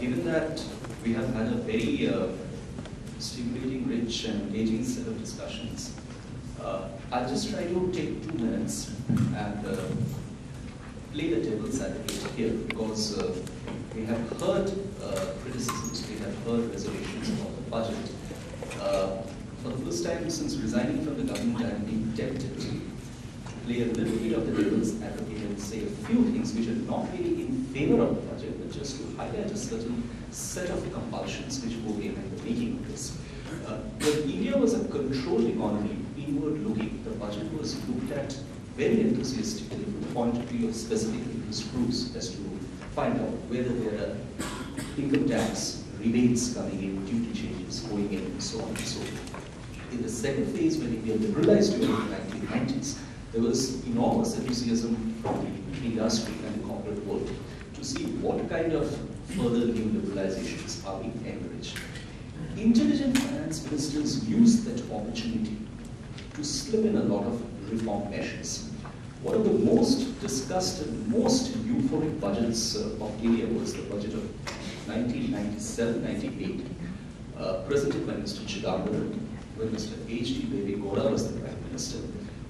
given that we have had a very stimulating, rich, and engaging set of discussions, I'll just try to take 2 minutes and play the devil's advocate here, because we have heard criticisms, we have heard reservations about the budget. For the first time since resigning from the government, I am being tempted to play a little bit of the devil's advocate and say a few things which are not really in favor of the budget, but just to highlight a certain set of compulsions which go behind the making of this. When India was a controlled economy, inward-looking, the budget was looked at very enthusiastically from the point of view of specific interest groups as to find out whether there are income tax rebates coming in, duty changes going in, and so on and so forth. In the second phase, when India liberalized during the 1990s, there was enormous enthusiasm from the industry and the corporate world to see what kind of further new liberalizations are being encouraged. Intelligent finance ministers used that opportunity to slip in a lot of reform measures. One of the most discussed and most euphoric budgets of India was the budget of 1997-98, presented by Mr. Chidambaram, when Mr. H.D. Deve Gowda was the Prime Minister.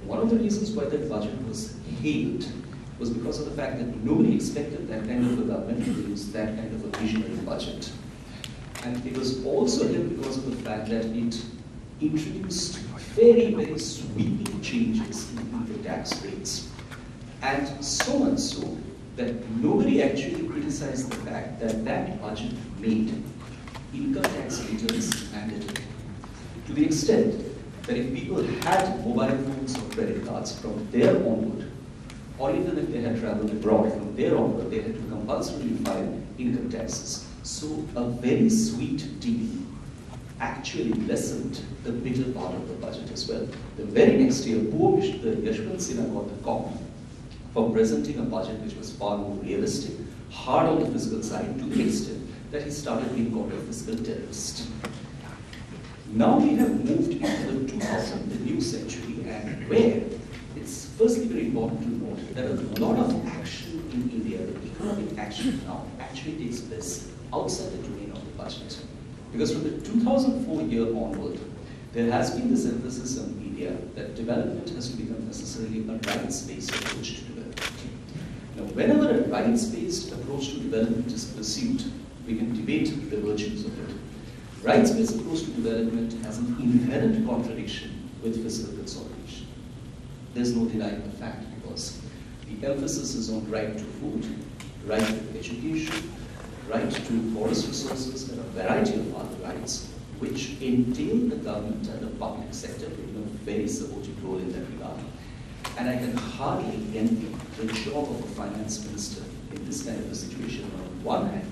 One of the reasons why that budget was hailed was because of the fact that nobody expected that kind of a government to produce that kind of a visionary budget. And it was also hailed because of the fact that it introduced very, very sweeping changes in income tax rates. And so much so that nobody actually criticized the fact that that budget made income tax returns mandatory. To the extent that if people had mobile phones or credit cards from there onward, or even if they had traveled abroad from there onward, they had to compulsorily file income taxes. So a very sweet deal actually lessened the bitter part of the budget as well. The very next year, poor Yashwant Sinha got the cop for presenting a budget which was far more realistic, hard on the fiscal side, to the extent that he started being called a fiscal terrorist. Now we have moved into the 2000, the new century, and where it's firstly very important to note that a lot of action in India, the economic action now, actually takes place outside the domain of the budget. Because from the 2004 year onward, there has been this emphasis on India that development has to become necessarily a rights-based approach to development. Now, whenever a rights-based approach to development is pursued, we can debate the virtues of it. Rights-based approach to development has an inherent contradiction with fiscal consolidation. There's no denying the fact, because the emphasis is on right to food, right to education, right to forest resources, and a variety of other rights, which entail the government and the public sector playing a very supportive role in that regard. And I can hardly envy the job of a finance minister in this kind of a situation. On one hand,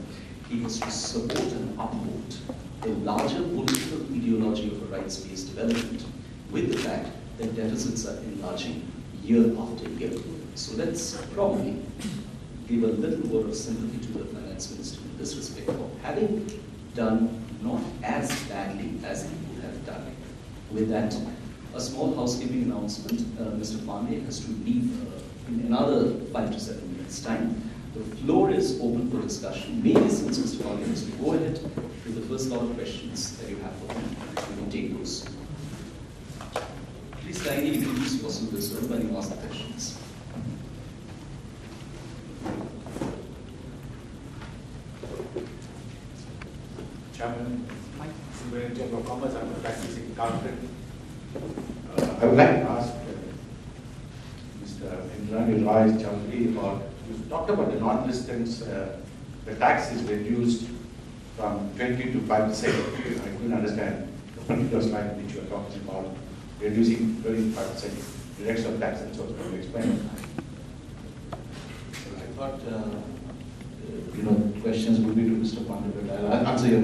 he has to support and uphold the larger political ideology of a rights-based development with the fact that deficits are enlarging year after year. So let's probably give a little word of sympathy to the finance minister in this respect for having done not as badly as he would have done. With that, a small housekeeping announcement. Mr. Pandey has to leave in another 5 to 7 minutes' time. The floor is open for discussion. Maybe since Mr. Pandey has to go ahead with the first lot of questions that you have for him, we can take those. Please kindly introduce yourself as well when you ask the questions. Chairman, Super Chamber of Commerce, I'm a practicing accountant. I would like to ask Mr. Indrani Roy Chowdhury about, you talked about the non-residents, the tax is reduced from 20 to 5%. I couldn't understand the particular slide which you are talking about, reducing 25% reduction of tax, and so can you explain? I thought questions would be to Mr. Pandey, but I'll answer you.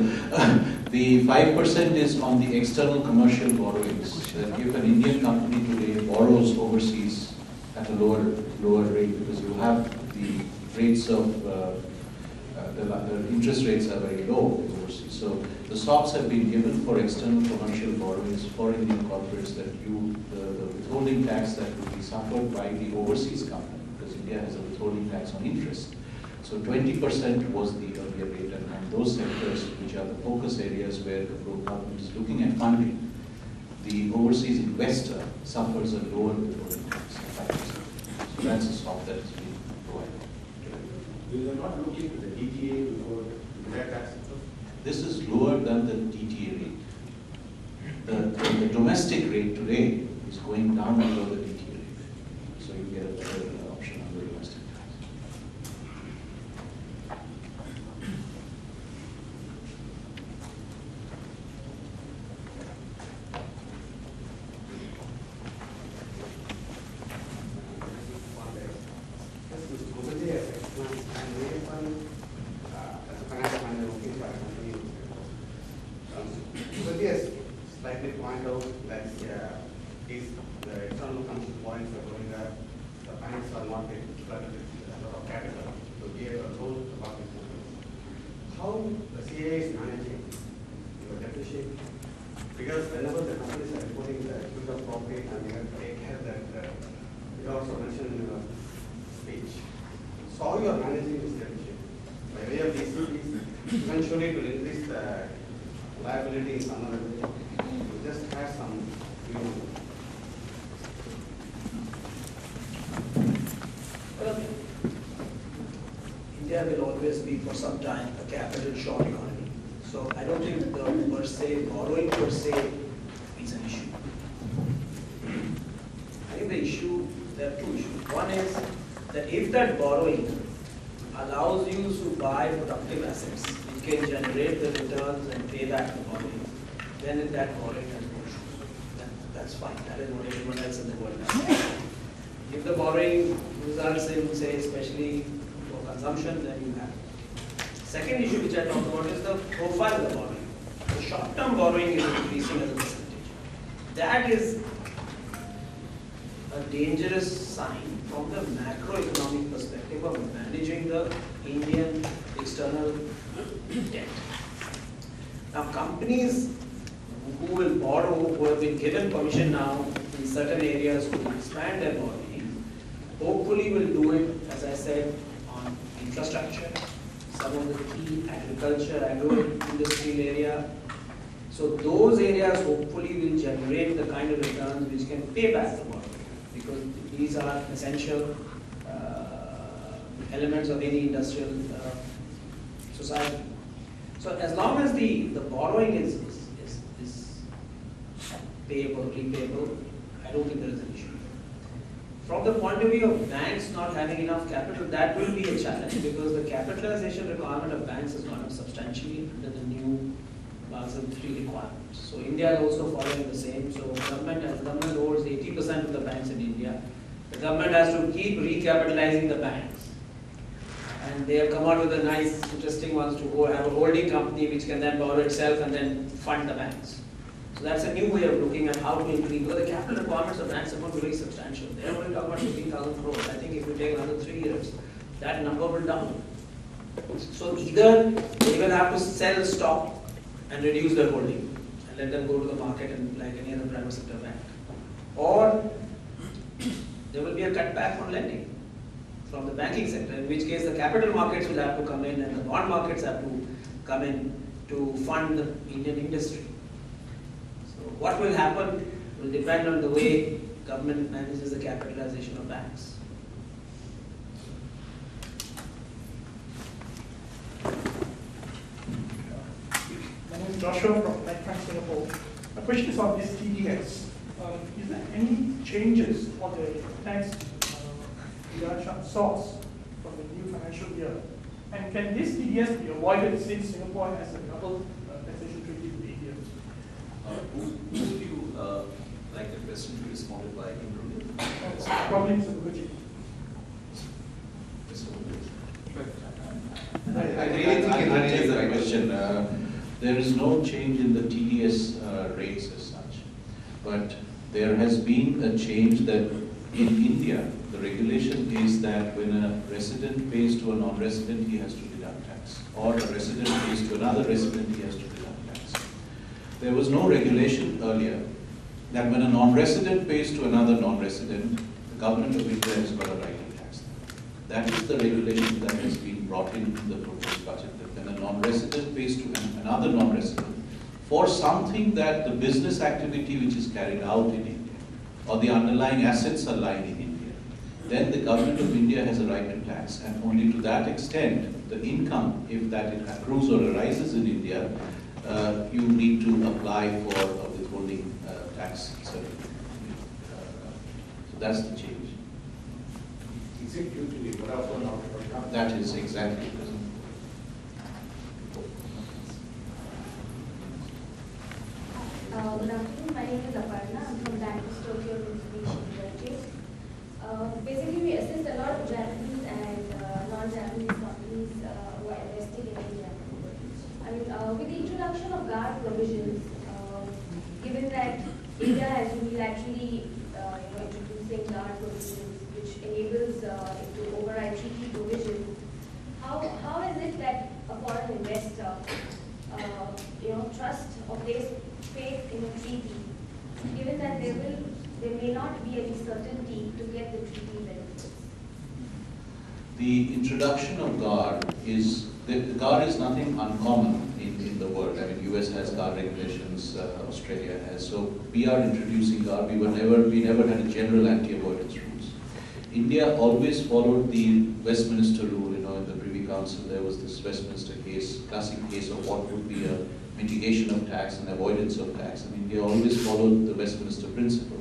The 5% is on the external commercial borrowings. That if an Indian company today borrows overseas at a lower rate, because you have the rates of the interest rates are very low overseas. So the stocks have been given for external commercial borrowings for Indian corporates that the withholding tax that will be suffered by the overseas company, because India has a withholding tax on interest. So 20% was the earlier rate, and those sectors which are the focus areas where the government is looking at funding, the overseas investor suffers a lower withholding tax of 5%. So that's a stop that is being provided. Will they not look into the DTA before their tax? This is lower than the DTA rate. The domestic rate today is going down below the DTA rate. So you get a better option on the domestic tax. Slightly point out that if the external consumption points are going up, the banks are not getting flooded with a lot of capital to be able to hold the public money. How the CA is managing your depreciation? Because whenever the companies are reporting the use of profit, and you have to take care that you also mentioned in your speech. So how you are managing this depreciation? By way of these fees, eventually it will increase the liability in some other way. You just have some, Well, India will always be for some time a capital short economy. So I don't think the per se, borrowing per se is an issue. I think the issue, there are two issues. One is that if that borrowing allows you to buy productive assets, which can generate the returns and pay back the borrowing, then in that borrowing has no issues. That's fine. That is what everyone else in the world does. If the borrowing results in, say, especially for consumption, then you have it. Second issue which I talked about is the profile of the borrowing. The short-term borrowing is increasing as a percentage. That is a dangerous sign from the macroeconomic perspective of managing the Indian external debt. Now, companies who will borrow, who have been given permission now in certain areas to expand their borrowing, hopefully will do it, as I said, on infrastructure, some of the key agriculture, agro-industrial area. So those areas hopefully will generate the kind of returns which can pay back the borrowing, because these are essential elements of any industrial society. So as long as the borrowing is payable, repayable, I don't think there is an issue. From the point of view of banks not having enough capital, that will be a challenge, because the capitalization requirement of banks has gone up substantially under the new Basel III requirements. So India is also following the same. So government holds 80% of the banks in India. The government has to keep recapitalizing the banks. And they have come out with a nice, interesting ones to go have a holding company which can then borrow itself and then fund the banks. So that's a new way of looking at how to increase, because the capital requirements of banks are going to be very substantial. They are only talking about 15,000 crores. I think if we take another 3 years, that number will double. So either they will have to sell stock and reduce their holding and let them go to the market and like any other private sector bank, or there will be a cutback on lending from the banking sector, in which case the capital markets will have to come in and the bond markets have to come in to fund the Indian industry. So what will happen will depend on the way government manages the capitalization of banks. My name is Joshua from Knight Frank, Singapore. My question is on this TDS. Is there any changes on the tax deduction source from the new financial year? And can this TDS be avoided since Singapore has a double taxation treaty with India? Would you like the question to be responded by Imran? Probably Mr. Mukherjee. I really think it answers the question. There is no change in the TDS rates as such, but there has been a change that in India, the regulation is that when a resident pays to a non-resident, he has to deduct tax, or a resident pays to another resident, he has to deduct tax. There was no regulation earlier that when a non-resident pays to another non-resident, the government of India has got a right to tax them. That is the regulation that has been brought in the proposed budget, that when a non-resident pays to another non-resident for something that the business activity which is carried out in India or the underlying assets are lying in India, then the government of India has a right to tax, and only to that extent the income, if that it accrues or arises in India, you need to apply for a withholding tax certificate. So that's the change. Is it due to the Vodafone outcome? That is exactly. Good afternoon, my name is Aparna. I'm from Bangalore Tokyo Information Graduate. Basically, we assist a lot of Japanese and non-Japanese companies who are investing in India. I mean, with the introduction of guard provisions, given that India has unilaterally introducing guard provisions, which enables it to override treaty provisions, how is it that a foreign investor trust or place faith in a treaty, given that there may not be any certainty to get the treaty benefits? The introduction of GAR is, the GAR is nothing uncommon in the world. I mean, US has GAR regulations, Australia has. So we are introducing GAR. We never had a general anti-avoidance rules. India always followed the Westminster rule. In the Privy Council, there was this Westminster case, classic case of what would be a mitigation of tax and avoidance of tax. And India always followed the Westminster principle.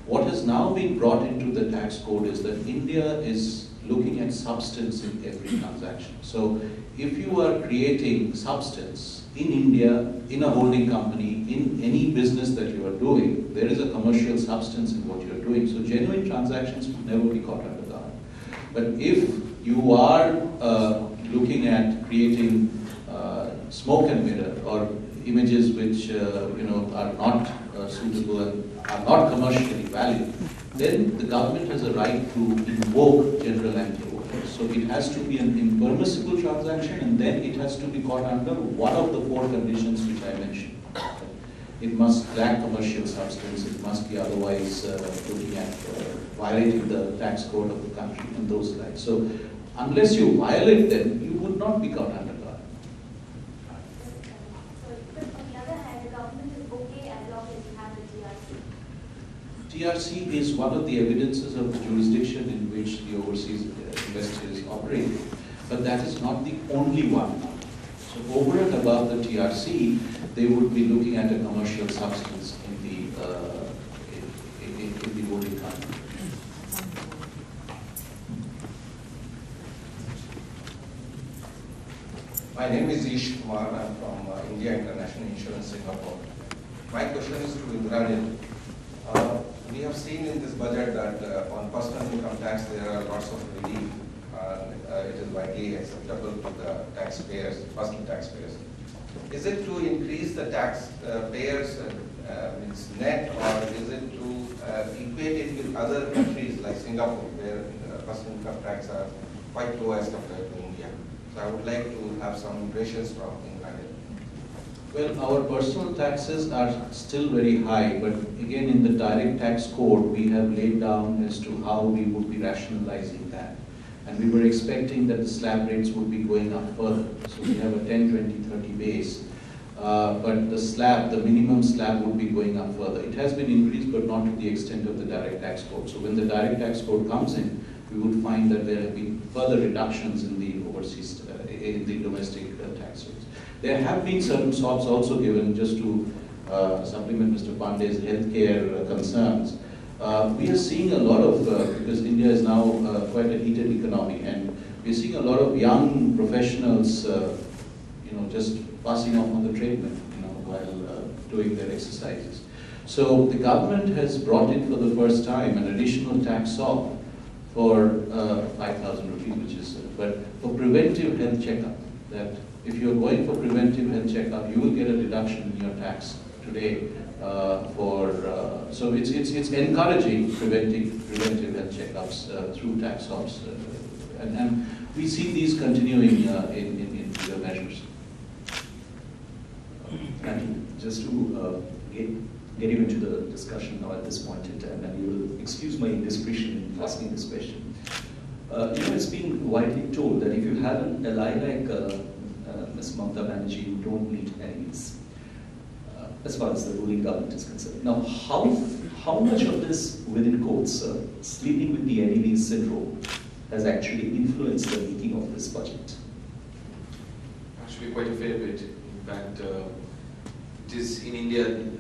What has now been brought into the tax code is that India is looking at substance in every transaction. So if you are creating substance in India, in a holding company, in any business that you are doing, there is a commercial substance in what you are doing. So genuine transactions would never be caught under that. But if you are looking at creating smoke and mirror or images which are not suitable and are not commercially valid, then the government has a right to invoke general anti-avoidance. So it has to be an impermissible transaction, and then it has to be caught under one of the 4 conditions which I mentioned. It must lack commercial substance, it must be otherwise looking at violating the tax code of the country and those lines. So unless you violate them, you would not be caught under guard. But on the other hand, the government is okay as long as you have the TRC. TRC is one of the evidences of the jurisdiction in which the overseas investors operate, but that is not the only one. So over and above the TRC, they would be looking at a commercial substance in the holding company. My name is Ish Kumar. I'm from India International Insurance, Singapore. My question is to Indranil. We have seen in this budget that on personal income tax there are lots of relief. It is widely acceptable to the taxpayers, personal taxpayers. Is it to increase the taxpayers means net, or is it to equate it with other countries like Singapore, where personal income tax are quite low as compared to India? So I would like to have some impressions from Indranil. Well, our personal taxes are still very high, but again in the direct tax code we have laid down as to how we would be rationalizing that. And we were expecting that the slab rates would be going up further. So we have a 10, 20, 30 base. But the minimum slab would be going up further. It has been increased, but not to the extent of the direct tax code. So when the direct tax code comes in, we would find that there have been further reductions in the overseas, in the domestic tax rates. There have been certain SOPs also given, just to supplement Mr. Pandey's healthcare concerns. We are seeing a lot of, because India is now quite a heated economy, and we're seeing a lot of young professionals, just passing off on the treadmill, while doing their exercises. So the government has brought in for the first time an additional tax SOP for 5,000 rupees, which is, but for preventive health checkup. That if you're going for preventive health checkup, you will get a deduction in your tax today. So it's encouraging preventive health checkups through tax SOPs, and we see these continuing in the measures. Thank you. Just to get you into the discussion now at this point in time, and you will excuse my indiscretion in asking this question. It's been widely told that if you have an ally like Ms. Mamata Banerjee, who don't meet enemies, as far as the ruling government is concerned. Now, how much of this, within quotes, sleeping with the enemies syndrome has actually influenced the making of this budget? Actually, quite a fair bit. In fact, it is in India, in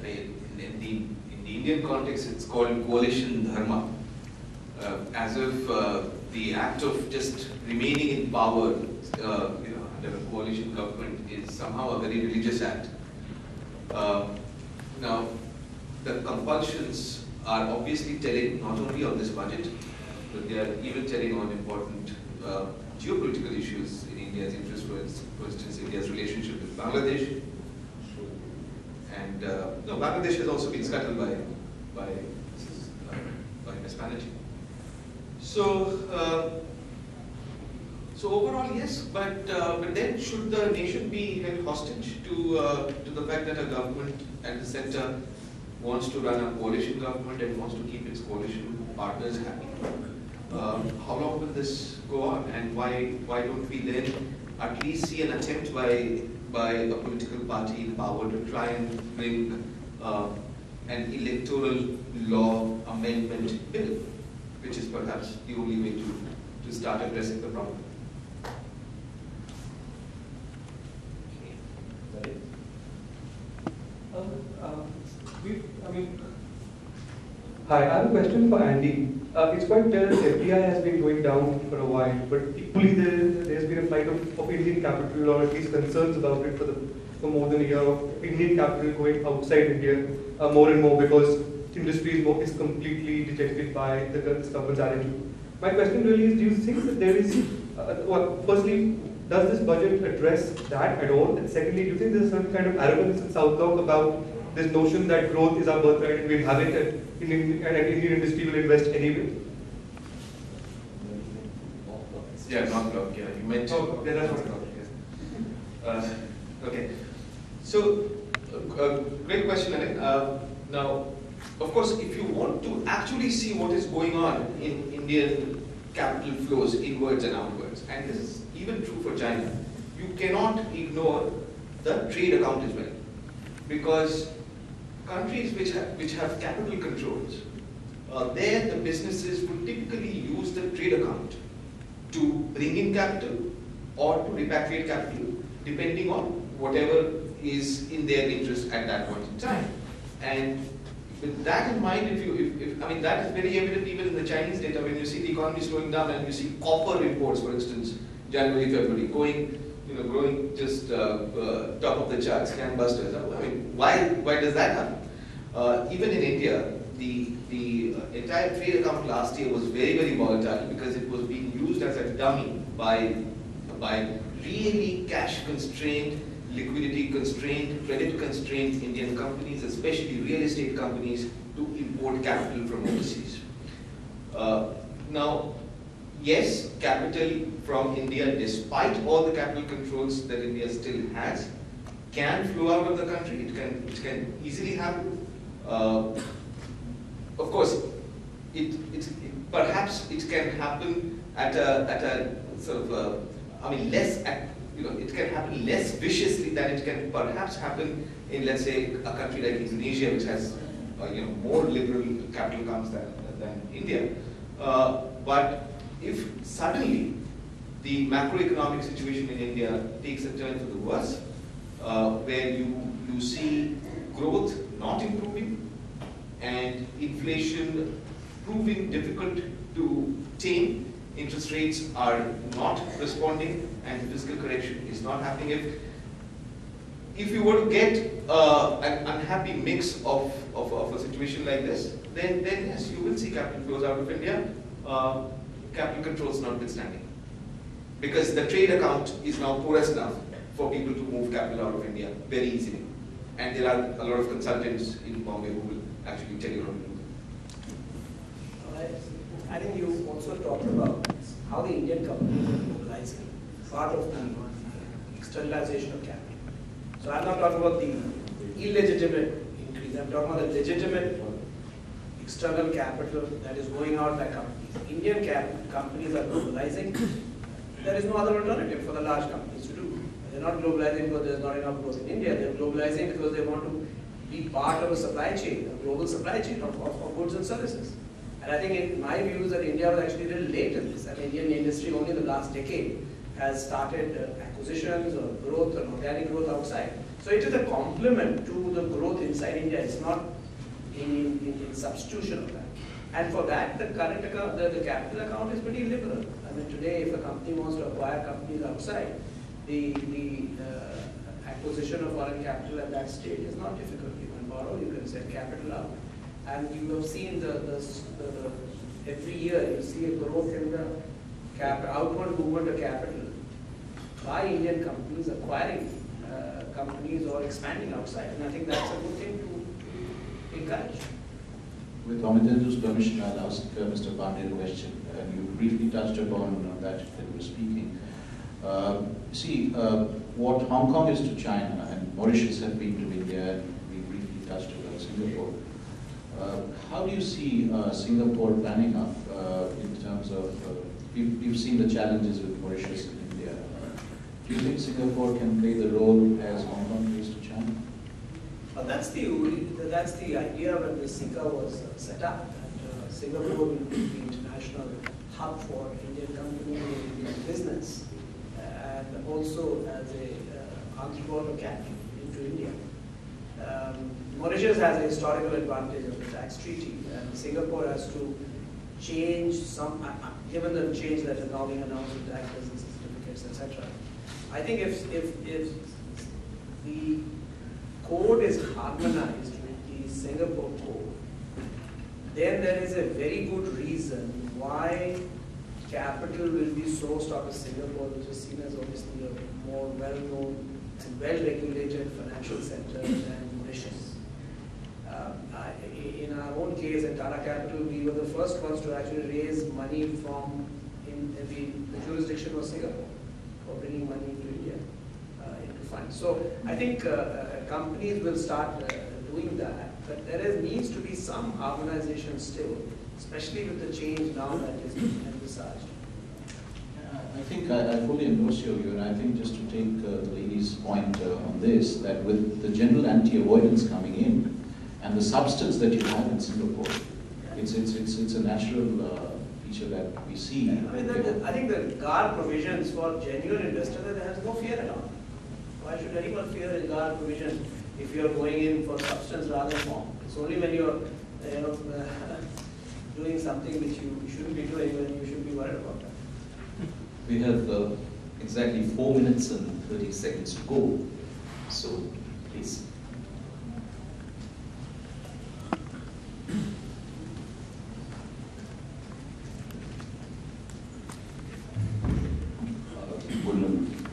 the Indian context, it's called coalition dharma. As if the act of just remaining in power, under a coalition government, is somehow a very religious act. Now, the compulsions are obviously telling not only on this budget, but they are even telling on important geopolitical issues in India's interest. For instance, India's relationship with Bangladesh. And no, Bangladesh has also been scuttled by Ms. Banerjee. So overall, yes, but then should the nation be held hostage to the fact that a government at the center wants to run a coalition government and wants to keep its coalition partners happy? How long will this go on, and why don't we then at least see an attempt by a political party in power to try and bring an electoral law amendment bill, which is perhaps the only way to start addressing the problem. Hi, I have a question for Andy. It's quite clear that FDI has been going down for a while, but equally there's been a flight of Indian capital, or at least concerns about it for more than a year, of Indian capital going outside India more and more because industry is completely dejected by the government's attitude. My question really is, do you think that there is, firstly, does this budget address that at all? And secondly, do you think there's a certain kind of arrogance in South Bloc about this notion that growth is our birthright and we'll have it and Indian industry will invest anyway? Yeah, not block, yeah. You meant there are not block, yes. Okay. So, great question, Anik. Now, of course, if you want to actually see what is going on in Indian capital flows inwards and outwards, and this is even true for China, you cannot ignore the trade account as well. Because countries which have capital controls, there the businesses would typically use the trade account to bring in capital or to repatriate capital, depending on whatever is in their interest at that point in time. And with that in mind, I mean, that is very evident even in the Chinese data when you see the economy slowing down and you see copper imports, for instance, January, February, growing just top of the charts, gangbusters. I mean, why does that happen? Even in India, the entire trade account last year was very, very volatile because it was being used as a dummy by really cash-constrained, liquidity-constrained, credit-constrained Indian companies, especially real estate companies, to import capital from overseas. Now, yes, capital from India, despite all the capital controls that India still has, can flow out of the country. It can easily happen. Of course, perhaps it can happen at a sort of less. It can happen less viciously than it can perhaps happen in, let's say, a country like Indonesia, which has more liberal capital accounts than India. But if suddenly the macroeconomic situation in India takes a turn for the worse, where you see growth not improving and inflation proving difficult to tame, interest rates are not responding, and fiscal correction is not happening. If you were to get an unhappy mix of a situation like this, then yes, you will see capital flows out of India, capital controls notwithstanding. Because the trade account is now porous enough for people to move capital out of India very easily. And there are a lot of consultants in Bombay who will actually tell you how to do that. I think you also talked about how the Indian companies are mobilizing part of the externalization of capital. So I'm not talking about the illegitimate increase, I'm talking about the legitimate external capital that is going out by companies. Indian companies are mobilizing. There is no other alternative for the large companies to do. They're not globalizing because there's not enough growth in India. They're globalizing because they want to be part of a supply chain, a global supply chain of goods and services. And I think in my view is that India was actually a little late in this. And Indian industry only in the last decade has started acquisitions or growth or organic growth outside. So it is a complement to the growth inside India. It's not in substitution of that. And for that, the current account, the capital account is pretty liberal. I mean, today, if a company wants to acquire companies outside, the acquisition of foreign capital at that stage is not difficult. You can borrow, you can send capital out. And you have seen every year you see a growth in the outward movement of capital by Indian companies acquiring companies or expanding outside. And I think that's a good thing to encourage. With Amitendru's permission, I'll ask Mr. Pandey a question. You briefly touched upon that when you were speaking. What Hong Kong is to China, and Mauritius have been to India, and we briefly touched about Singapore. How do you see Singapore panning up in terms of, we've seen the challenges with Mauritius and India. Do you think Singapore can play the role as Hong Kong plays to China? That's the idea when the SICA was set up, that Singapore will be the international hub for Indian companies and Indian business, and also as a entrepreneur capital into India. Mauritius has a historical advantage of the tax treaty, and Singapore has to change some, given the change that is now being announced with tax business certificates, etc. I think if the code is harmonized with the Singapore code, then there is a very good reason why capital will be sourced out of Singapore, which is seen as obviously a more well-known and well-regulated financial center than Mauritius. In our own case at Tata Capital, we were the first ones to actually raise money from, the jurisdiction was Singapore, for bringing money into India, into funds. So I think companies will start doing that, but there needs to be some harmonization still, especially with the change now that is envisaged. I think I fully endorse your view, and I think just to take the lady's point on this, that with the general anti-avoidance coming in, and the substance that you have in Singapore, it's a natural feature that we see. I think the guard provisions for genuine investors, there is no fear at all. Why should anyone fear a guard provision if you are going in for substance rather than form? It's only when you are doing something which you shouldn't be doing when you should be worried about that. We have exactly 4 minutes and 30 seconds to go. So, please.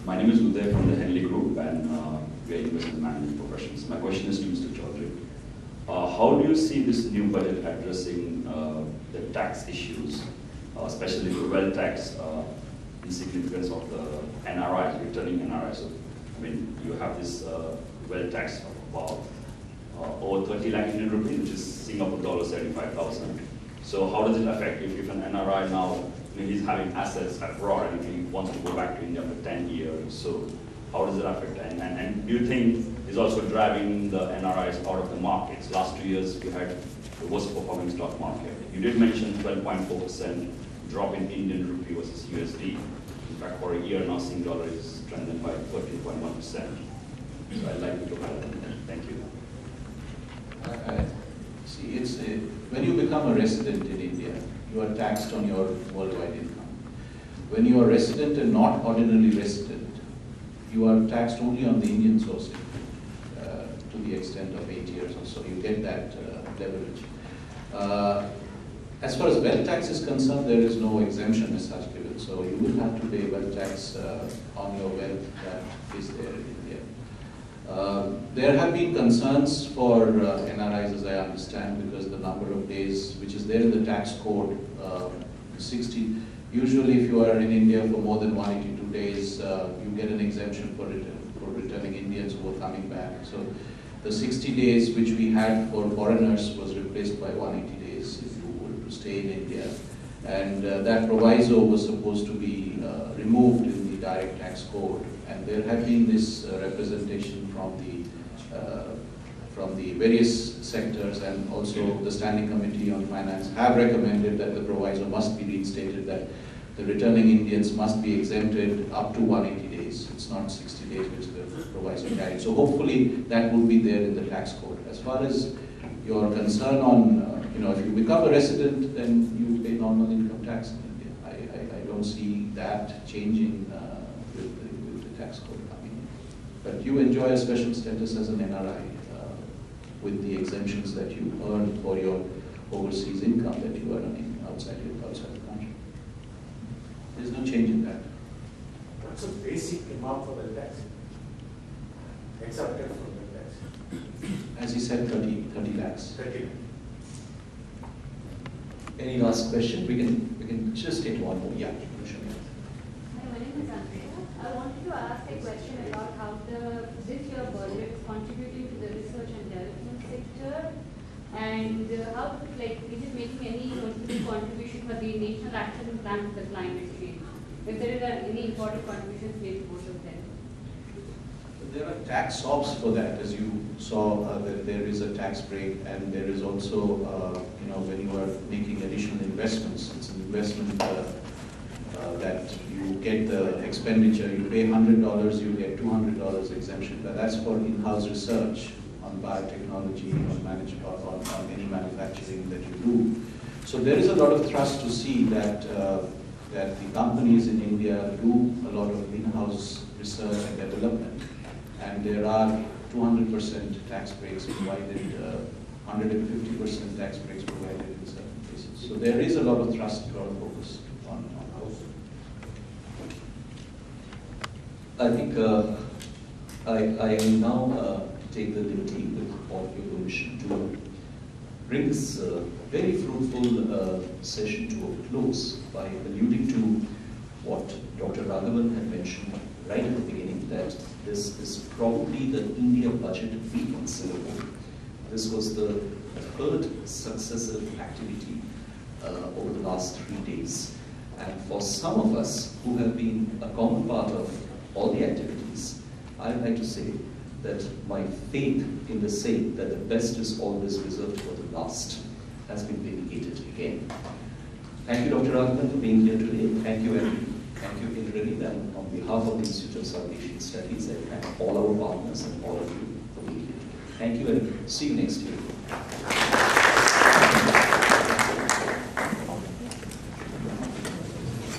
My name is Uday from the Henley Group, and we are investment management professionals. My question is to Mr. Chaudhary. How do you see this new budget addressing the tax issues, especially the wealth tax, the significance of the NRIs, returning NRIs? So, I mean, you have this wealth tax of about over 30 lakh Indian rupees, which is Singapore dollar 75,000. So how does it affect if an NRI now, I mean, he's having assets abroad and he wants to go back to India for 10 years, so how does it affect? And do you think is also driving the NRIs out of the markets? Last 2 years, we had the worst performing stock market. You did mention 12.4% drop in Indian rupee versus USD. In fact, for a year now, Sing dollar is trending by 13.1%. So I'd like you to highlight that. Thank you. See, when you become a resident in India, you are taxed on your worldwide income. When you are resident and not ordinarily resident, you are taxed only on the Indian sourcing to the extent of 8 years or so. You get that leverage. As far as wealth tax is concerned, there is no exemption as such given. So you will have to pay wealth tax on your wealth that is there in India. There have been concerns for NRIs, as I understand, because the number of days which is there in the tax code, 60. Usually, if you are in India for more than 182 days, you get an exemption for returning Indians who are coming back. So the 60 days which we had for foreigners was replaced by 180 days if you were to stay in India. And that proviso was supposed to be removed in the direct tax code, and there have been this representation from the various sectors, and also the Standing Committee on Finance have recommended that the proviso must be reinstated, that the returning Indians must be exempted up to 180 days. It's not 60 days which the proviso carried. So hopefully that will be there in the tax code. As far as your concern on, if you become a resident, then you pay normal income tax in India. I don't see that changing with the tax code coming. But you enjoy a special status as an NRI with the exemptions that you earn for your overseas income that you are earning outside the country. There's no change in that. What's the basic amount for the tax? Accepted from the tax? As he said, 30 lakhs. 30. Any last question? We can just take one more. Yeah. Hi, my name is Andrea. I wanted to ask a question about how this year budget is contributing to the research and development sector, and how, is it making any noticeable contribution for the national action plan for the climate change? If there are any important contributions made to both of them? There are tax swaps for that, as you saw. There is a tax break, and there is also, when you are making additional investments, it's an investment that you get the expenditure. You pay $100, you get $200 exemption. But that's for in-house research on biotechnology, on any manufacturing that you do. So there is a lot of thrust to see that the companies in India do a lot of in-house research and development. And there are 200% tax breaks provided, 150% tax breaks provided in certain cases. So there is a lot of thrust, a lot of focus on house. I think I will now take the liberty, with all of your permission, to bring this very fruitful session to a close by alluding to what Dr. Raghavan had mentioned right at the beginning, that this is probably the India Budget Week in Singapore. This was the third successive activity over the last 3 days. And for some of us who have been a common part of all the activities, I'd like to say that my faith in the saying that the best is always reserved for the last has been vindicated again. Thank you, Dr. Raghavan, for being here today. Thank you, Andy. Thank you, Indrajit, and on behalf of the Institute of South Asian Studies, I thank all our partners and all of you for being here today. Thank you, and see you next year.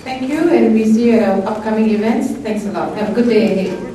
Thank you, and we see you at our upcoming events. Thanks a lot. Have a good day ahead.